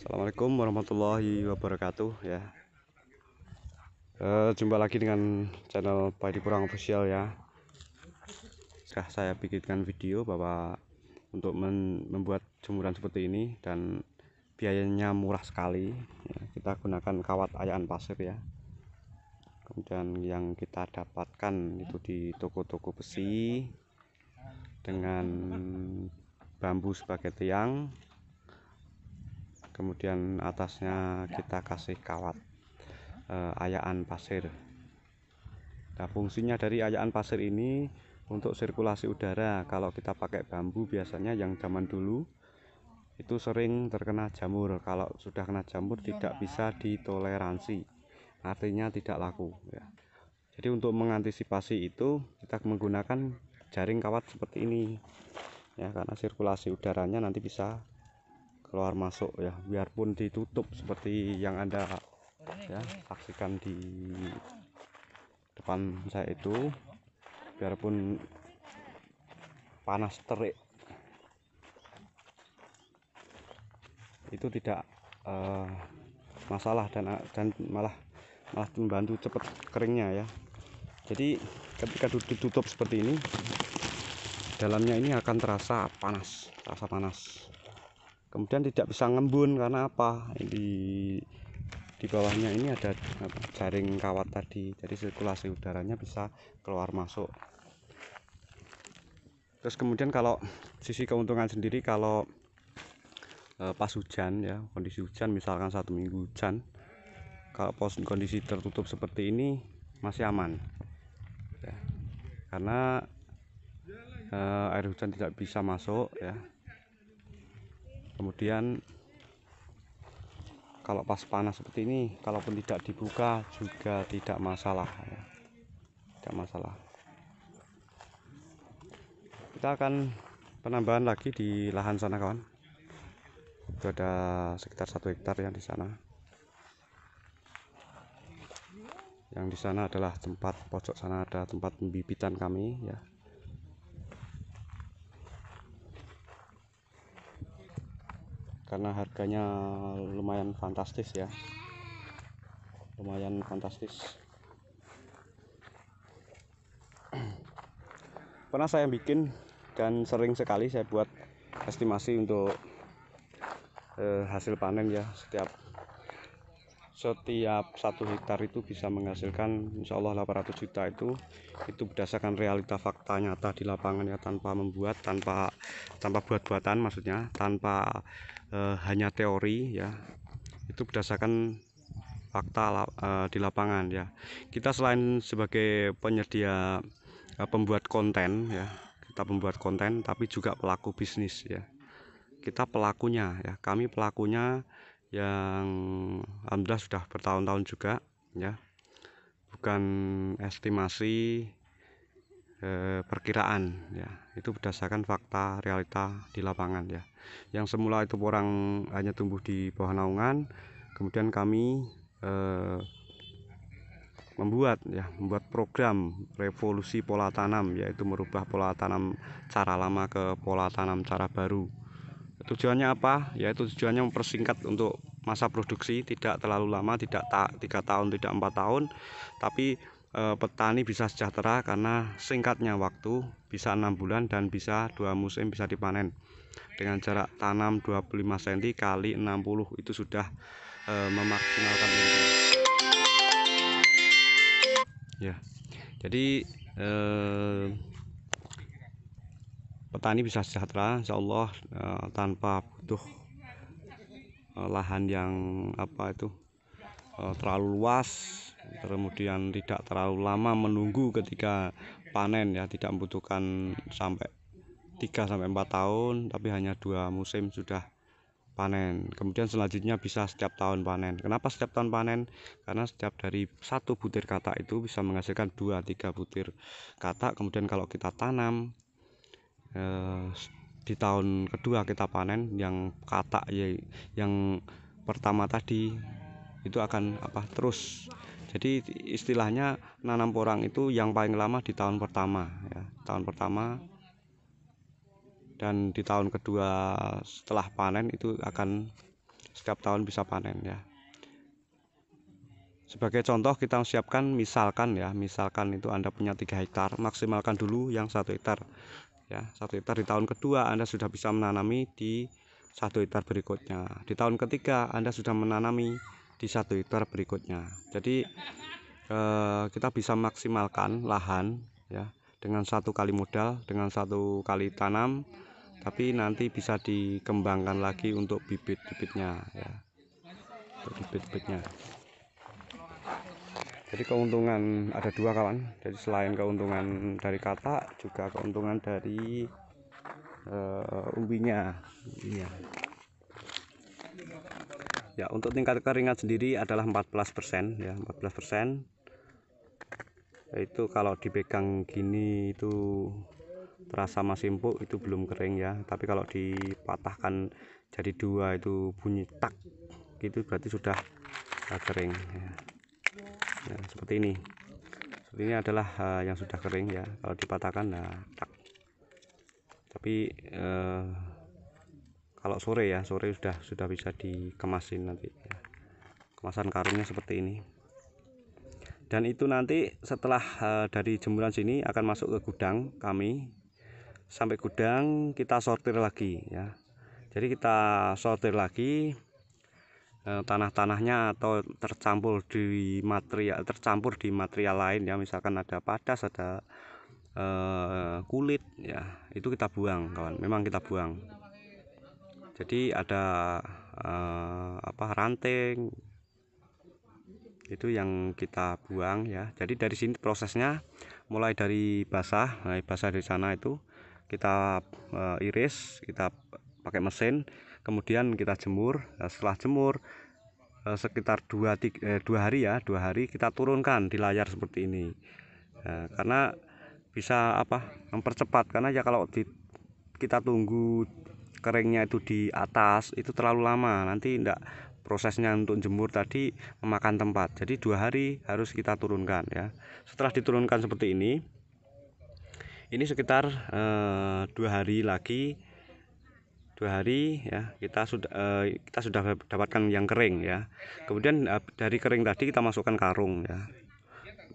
Assalamualaikum warahmatullahi wabarakatuh ya. Jumpa lagi dengan channel Padi Kurang Official ya. Sudah saya bikinkan video bahwa untuk membuat jemuran seperti ini dan biayanya murah sekali ya. Kita gunakan kawat ayaan pasir ya. Kemudian yang kita dapatkan itu di toko-toko besi dengan bambu sebagai tiang. Kemudian atasnya kita kasih kawat ayaan pasir. Nah, fungsinya dari ayaan pasir ini untuk sirkulasi udara. Kalau kita pakai bambu biasanya yang zaman dulu itu sering terkena jamur. Kalau sudah kena jamur tidak bisa ditoleransi, artinya tidak laku ya. Jadi untuk mengantisipasi itu kita menggunakan jaring kawat seperti ini ya, karena sirkulasi udaranya nanti bisa keluar masuk ya, biarpun ditutup seperti yang Anda ya saksikan di depan saya itu, biarpun panas terik itu tidak masalah dan malah membantu cepat keringnya ya. Jadi ketika ditutup seperti ini, dalamnya ini akan terasa panas. Kemudian tidak bisa ngembun karena apa? Di bawahnya ini ada jaring kawat tadi, jadi sirkulasi udaranya bisa keluar masuk. Terus kemudian kalau sisi keuntungan sendiri, kalau pas hujan ya, kondisi hujan misalkan 1 minggu hujan, kalau kondisi tertutup seperti ini masih aman ya, karena air hujan tidak bisa masuk ya. Kemudian kalau pas panas seperti ini, kalaupun tidak dibuka juga tidak masalah ya. Tidak masalah. Kita akan penambahan lagi di lahan sana kawan. Itu ada sekitar 1 hektar yang di sana. Yang di sana adalah tempat pojok sana ada tempat pembibitan kami ya. Karena harganya lumayan fantastis ya, lumayan fantastis. Pernah saya bikin dan sering sekali saya buat estimasi untuk hasil panen ya. Setiap 1 hektar itu bisa menghasilkan insya Allah 800 juta. Itu berdasarkan realita fakta nyata di lapangan ya, tanpa membuat, tanpa buat-buatan, maksudnya tanpa hanya teori ya. Itu berdasarkan fakta di lapangan ya. Kita selain sebagai penyedia pembuat konten ya, kita pembuat konten, tapi juga pelaku bisnis ya. Kita pelakunya ya, kami pelakunya yang alhamdulillah sudah bertahun-tahun juga ya, bukan estimasi perkiraan ya, itu berdasarkan fakta realita di lapangan ya. Yang semula itu orang hanya tumbuh di bawah naungan, kemudian kami membuat program revolusi pola tanam, yaitu merubah pola tanam cara lama ke pola tanam cara baru. Tujuannya apa? Yaitu tujuannya mempersingkat untuk masa produksi, tidak terlalu lama, tidak 3 tahun, tidak 4 tahun, tapi petani bisa sejahtera karena singkatnya waktu, bisa 6 bulan dan bisa 2 musim bisa dipanen dengan jarak tanam 25 cm kali 60, itu sudah memaksimalkan ini ya. Jadi petani bisa sejahtera insya Allah tanpa butuh lahan yang terlalu luas, kemudian tidak terlalu lama menunggu ketika panen ya, tidak membutuhkan sampai 3-4 tahun, tapi hanya 2 musim sudah panen. Kemudian selanjutnya bisa setiap tahun panen. Kenapa setiap tahun panen? Karena setiap dari 1 butir katak itu bisa menghasilkan 2-3 butir katak. Kemudian kalau kita tanam di tahun kedua kita panen yang katak ya, yang pertama tadi itu akan terus. Jadi istilahnya nanam porang itu yang paling lama di tahun pertama ya, tahun pertama, dan di tahun kedua setelah panen itu akan setiap tahun bisa panen ya. Sebagai contoh kita siapkan misalkan itu Anda punya 3 hektar, maksimalkan dulu yang 1 hektar ya. 1 hektar di tahun kedua Anda sudah bisa menanami di 1 hektar berikutnya. Di tahun ketiga Anda sudah menanami di 1 hektar berikutnya. Jadi kita bisa maksimalkan lahan ya dengan 1 kali modal, dengan 1 kali tanam, tapi nanti bisa dikembangkan lagi untuk bibit-bibitnya ya. Untuk bibit-bibitnya. Jadi keuntungan ada 2 kawan. Jadi selain keuntungan dari katak, juga keuntungan dari umbinya. Ya, untuk tingkat keringat sendiri adalah 14% ya, 14%. Itu kalau dipegang gini itu terasa masih empuk, itu belum kering ya. Tapi kalau dipatahkan jadi 2 itu bunyi tak gitu berarti sudah kering ya. Ya, seperti ini. Seperti ini adalah yang sudah kering ya. Kalau dipatahkan tak. Tapi kalau sore sudah bisa dikemasin nanti ya. Kemasan karungnya seperti ini. Dan itu nanti setelah dari jemuran sini akan masuk ke gudang kami. Sampai gudang kita sortir lagi ya. Jadi kita sortir lagi tanah-tanahnya atau tercampur di material lain ya, misalkan ada padas, ada kulit ya, itu kita buang kawan, memang kita buang. Jadi ada ranting itu yang kita buang ya. Jadi dari sini prosesnya mulai dari basah dari sana itu kita iris, kita pakai mesin, kemudian kita jemur. Nah, setelah jemur sekitar 2 hari kita turunkan di layar seperti ini. Karena bisa mempercepat, karena ya kalau kita tunggu keringnya itu di atas itu terlalu lama, nanti enggak, prosesnya untuk jemur tadi memakan tempat. Jadi 2 hari harus kita turunkan ya. Setelah diturunkan seperti ini sekitar 2 hari lagi, 2 hari ya, kita sudah dapatkan yang kering ya. Kemudian dari kering tadi kita masukkan karung ya,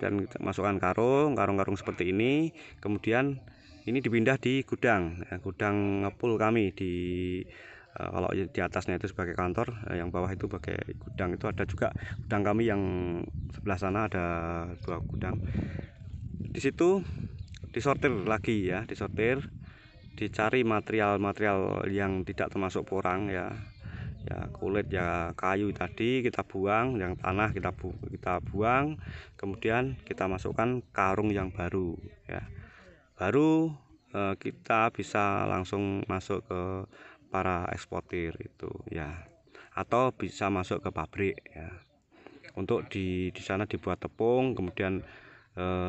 dan kita masukkan karung seperti ini. Kemudian ini dipindah di gudang ya, gudang ngepul kami di kalau di atasnya itu sebagai kantor, yang bawah itu sebagai gudang. Itu ada juga gudang kami yang sebelah sana, ada 2 gudang. Di situ disortir lagi ya, dicari material yang tidak termasuk porang ya, kulit ya, kayu tadi kita buang, yang tanah kita buang, kemudian kita masukkan karung yang baru ya. Baru kita bisa langsung masuk ke para eksportir itu ya, atau bisa masuk ke pabrik ya, untuk di sana dibuat tepung. Kemudian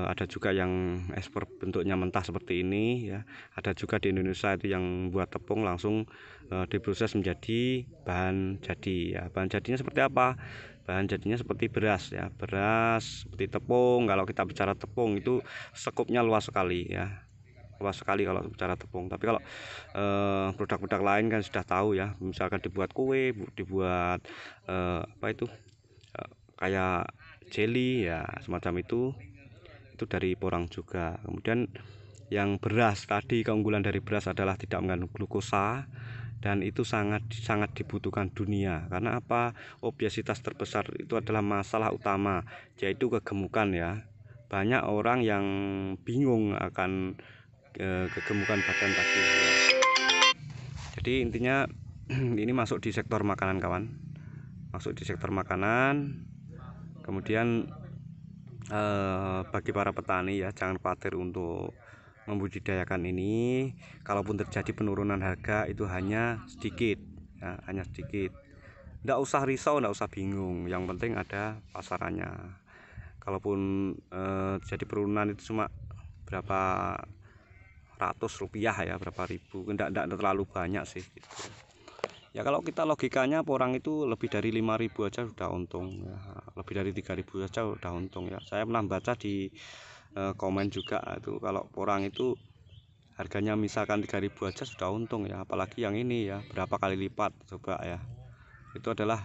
ada juga yang ekspor bentuknya mentah seperti ini ya. Ada juga di Indonesia itu yang buat tepung langsung diproses menjadi bahan jadi ya. Bahan jadinya seperti apa? Bahan jadinya seperti beras ya, beras seperti tepung. Kalau kita bicara tepung itu sekupnya luas sekali ya, luas sekali kalau bicara tepung. Tapi kalau produk-produk lain kan sudah tahu ya, misalkan dibuat kue, dibuat kayak jelly ya, semacam itu dari porang juga. Kemudian yang beras tadi, keunggulan dari beras adalah tidak mengandung glukosa, dan itu sangat dibutuhkan dunia. Karena apa? Obesitas terbesar itu adalah masalah utama, yaitu kegemukan ya. Banyak orang yang bingung akan kegemukan badan tadi ya. Jadi intinya ini masuk di sektor makanan kawan, masuk di sektor makanan. Kemudian bagi para petani ya, jangan khawatir untuk membudidayakan ini. Kalaupun terjadi penurunan harga itu hanya sedikit ya, hanya sedikit. Nggak usah risau, nggak usah bingung, yang penting ada pasarannya. Kalaupun terjadi penurunan itu cuma berapa ratus rupiah ya, berapa ribu, enggak terlalu banyak sih gitu. Ya kalau kita logikanya porang itu lebih dari 5.000 aja sudah untung ya. Lebih dari 3.000 saja sudah untung ya. Saya pernah baca di komen juga itu, kalau porang itu harganya misalkan 3.000 aja sudah untung ya, apalagi yang ini ya, berapa kali lipat coba ya. itu adalah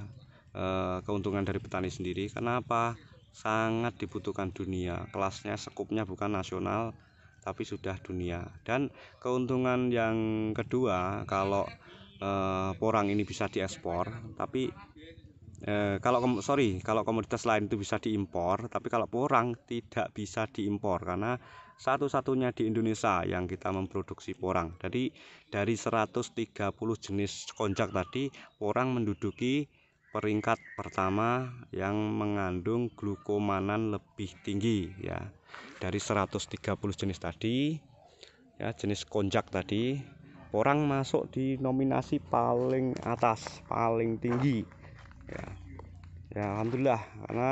keuntungan dari petani sendiri. Kenapa? Sangat dibutuhkan dunia, kelasnya sekupnya bukan nasional tapi sudah dunia. Dan keuntungan yang kedua, kalau porang ini bisa diekspor, tapi kalau komoditas lain itu bisa diimpor, tapi kalau porang tidak bisa diimpor karena satu-satunya di Indonesia yang kita memproduksi porang. Jadi dari 130 jenis konjak tadi, porang menduduki peringkat pertama yang mengandung glukomanan lebih tinggi ya. Dari 130 jenis tadi ya, jenis konjak tadi, porang masuk di nominasi paling atas, paling tinggi ya, alhamdulillah, karena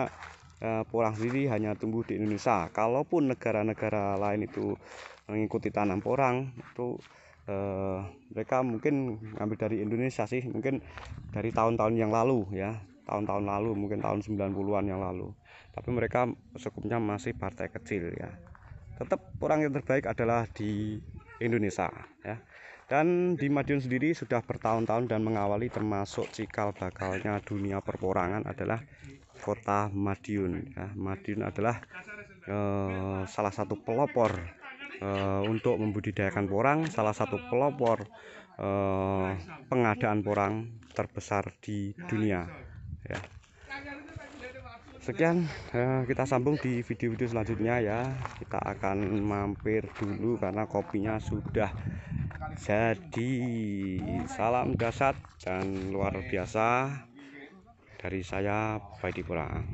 porang sendiri hanya tumbuh di Indonesia. Kalaupun negara-negara lain itu mengikuti tanam porang, itu mereka mungkin ngambil dari Indonesia sih, mungkin dari tahun-tahun yang lalu ya, tahun-tahun lalu, mungkin tahun 90-an yang lalu. Tapi mereka sekupnya masih partai kecil ya. Tetap porang yang terbaik adalah di Indonesia ya. Dan di Madiun sendiri sudah bertahun-tahun dan mengawali, termasuk cikal bakalnya dunia perporangan adalah kota Madiun ya. Madiun adalah salah satu pelopor untuk membudidayakan porang, salah satu pelopor pengadaan porang terbesar di dunia ya. Sekian, kita sambung di video-video selanjutnya ya. Kita akan mampir dulu karena kopinya sudah jadi. Salam dahsyat dan luar biasa dari saya, Baidi Porang.